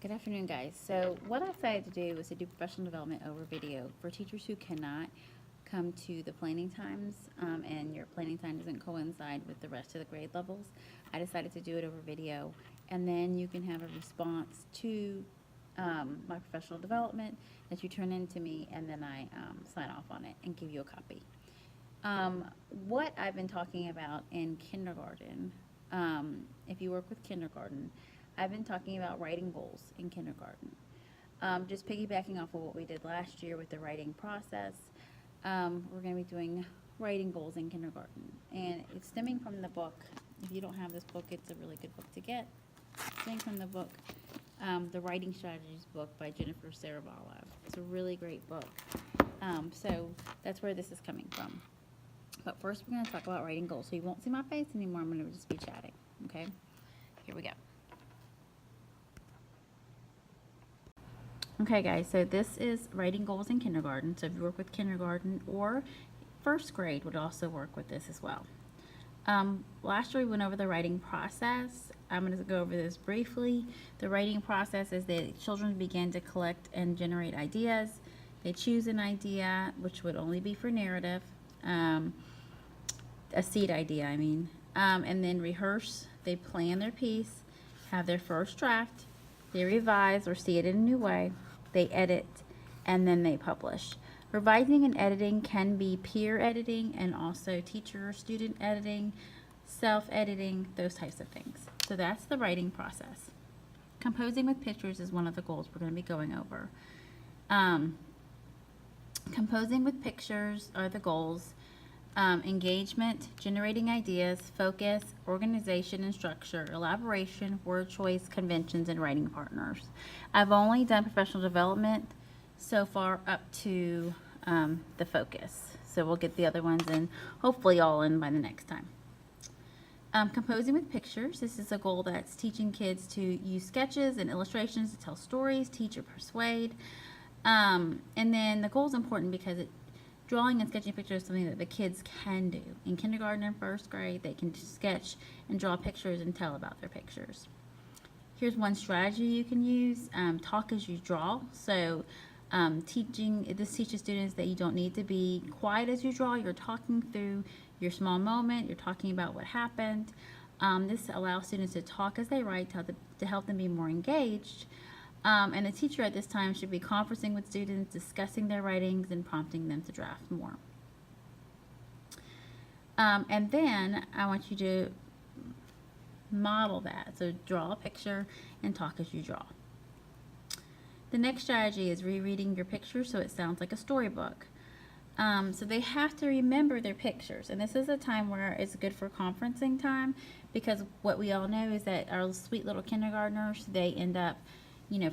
Good afternoon, guys. So what I decided to do was to do professional development over video for teachers who cannot come to the planning times, and your planning time doesn't coincide with the rest of the grade levels. I decided to do it over video, and then you can have a response to my professional development that you turn in to me, and then I sign off on it and give you a copy. What I've been talking about in kindergarten, if you work with kindergarten, I've been talking about writing goals in kindergarten. Just piggybacking off of what we did last year with the writing process, we're going to be doing writing goals in kindergarten. And it's stemming from the book. If you don't have this book, it's a really good book to get. Stemming from the book, the Writing Strategies book by Jennifer Saravallo. It's a really great book. So that's where this is coming from. But first, we're going to talk about writing goals. So you won't see my face anymore. I'm going to just be chatting. Okay? Here we go. Okay, guys. So this is writing goals in kindergarten. So if you work with kindergarten or first grade, would also work with this as well. Last year we went over the writing process. I'm going to go over this briefly. The writing process is that children begin to collect and generate ideas. They choose an idea, which would only be for narrative. A seed idea, I mean, and then rehearse. They plan their piece, have their first draft, they revise or see it in a new way, they edit, and then they publish. Revising and editing can be peer editing and also teacher or student editing, self-editing, those types of things. So that's the writing process. Composing with pictures is one of the goals we're going to be going over. Composing with pictures are the goals. Engagement, generating ideas, focus, organization and structure, elaboration, word choice, conventions, and writing partners. I've only done professional development so far up to the focus. So we'll get the other ones in, hopefully all in by the next time. Composing with pictures. This is a goal that's teaching kids to use sketches and illustrations to tell stories, teach or persuade. And then the goal is important because drawing and sketching pictures is something that the kids can do. In kindergarten and first grade, they can sketch and draw pictures and tell about their pictures. Here's one strategy you can use. Talk as you draw. So this teaches students that you don't need to be quiet as you draw. You're talking through your small moment. You're talking about what happened. This allows students to talk as they write to help them be more engaged. And the teacher at this time should be conversing with students, discussing their writings, and prompting them to draft more. And then I want you to model that. So draw a picture and talk as you draw. The next strategy is rereading your pictures so it sounds like a storybook. So they have to remember their pictures. And this is a time where it's good for conferencing time, because what we all know is that our sweet little kindergartners, they end up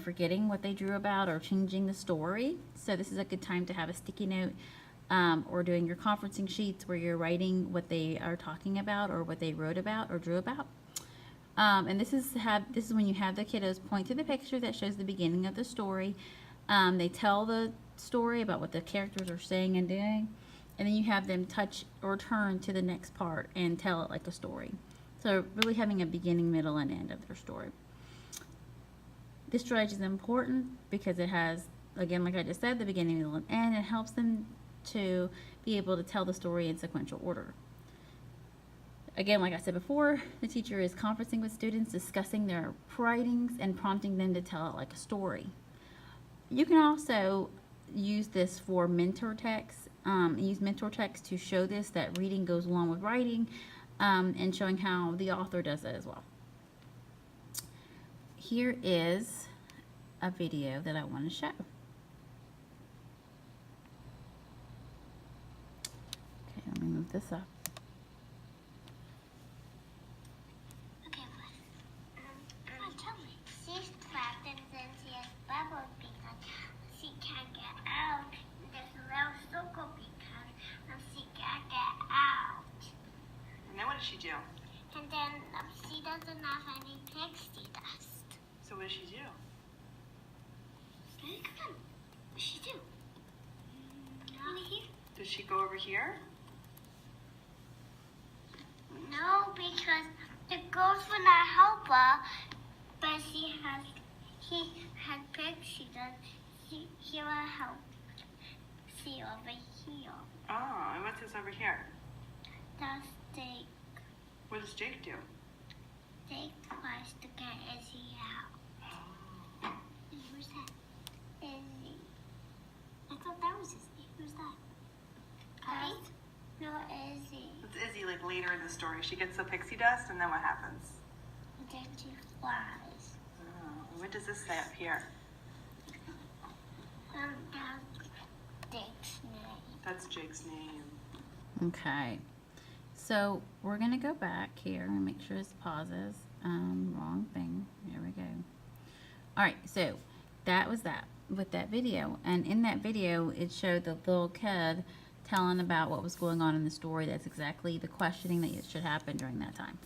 forgetting what they drew about or changing the story. So this is a good time to have a sticky note or doing your conferencing sheets where you're writing what they are talking about or what they wrote about or drew about. And this is when you have the kiddos point to the picture that shows the beginning of the story. They tell the story about what the characters are saying and doing, and then you have them touch or turn to the next part and tell it like a story. So really having a beginning, middle, and end of their story. This strategy is important because it has, again, like I just said, the beginning, middle, and end. It helps them to be able to tell the story in sequential order. Again, like I said before, the teacher is conferencing with students, discussing their writings, and prompting them to tell it like a story. You can also use this for mentor text. Use mentor text to show this, that reading goes along with writing, and showing how the author does it as well. Here is a video that I want to show. Okay, let me move this up. Okay, tell me. She's trapped and then she has bubbles because she can't get out. There's a little circle because she can't get out. And then what does she do? And then she doesn't have any pixie dust. So what does she do? Come on. What does she do? Over here? Does she go over here? No, because the girls will not help her, but he had pixie dust. He will help see over here. Oh, and what's this over here? That's Jake. What does Jake do? Jake tries to get Izzy out. Who's that? Izzy. I thought that was Izzy. Who's that? Kite? No, Izzy. It's Izzy, like later in the story. She gets the pixie dust, and then what happens? Then she flies. Oh, what does this say up here? That's Jake's name. That's Jake's name. Okay. So we're going to go back here and make sure this pauses. Wrong thing. Here we go. All right. So that was that with that video. And in that video, it showed the little kid telling about what was going on in the story. That's exactly the questioning that should happen during that time.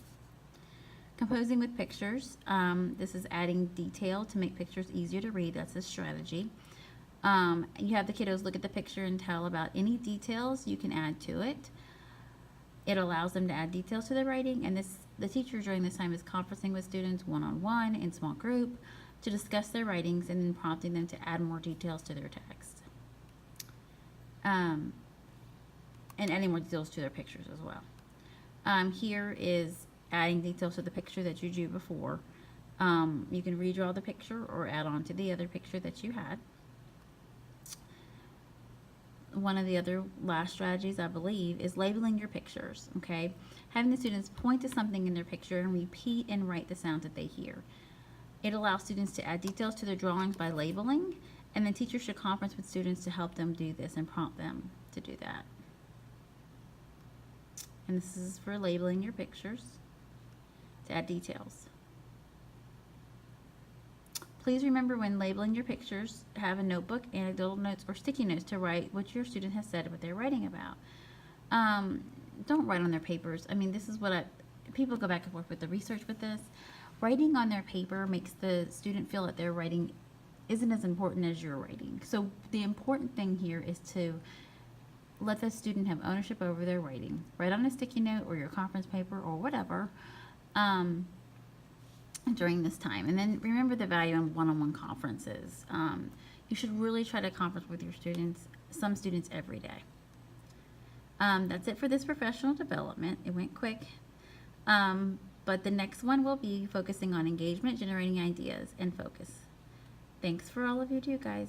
Composing with pictures. This is adding detail to make pictures easier to read. That's a strategy. You have the kiddos look at the picture and tell about any details you can add to it. It allows them to add details to their writing, and the teacher during this time is conferencing with students one-on-one in small group to discuss their writings and then prompting them to add more details to their text. And adding more details to their pictures as well. Here is adding details to the picture that you drew before. You can redraw the picture or add on to the other picture that you had. One of the other last strategies, I believe, is labeling your pictures, okay? Having the students point to something in their picture and repeat and write the sounds that they hear. It allows students to add details to their drawings by labeling, and then teachers should conference with students to help them do this and prompt them to do that. And this is for labeling your pictures to add details. Please remember when labeling your pictures, have a notebook, anecdotal notes, or sticky notes to write what your student has said what they're writing about. Don't write on their papers. I mean, this is what people go back and forth with the research with this. Writing on their paper makes the student feel that their writing isn't as important as your writing. So the important thing here is to let the student have ownership over their writing. Write on a sticky note or your conference paper or whatever. During this time. And then remember the value in one-on-one conferences. You should really try to conference with your students, some students every day. That's it for this professional development. It went quick. But the next one will be focusing on engagement, generating ideas, and focus. Thanks for all of you too, guys.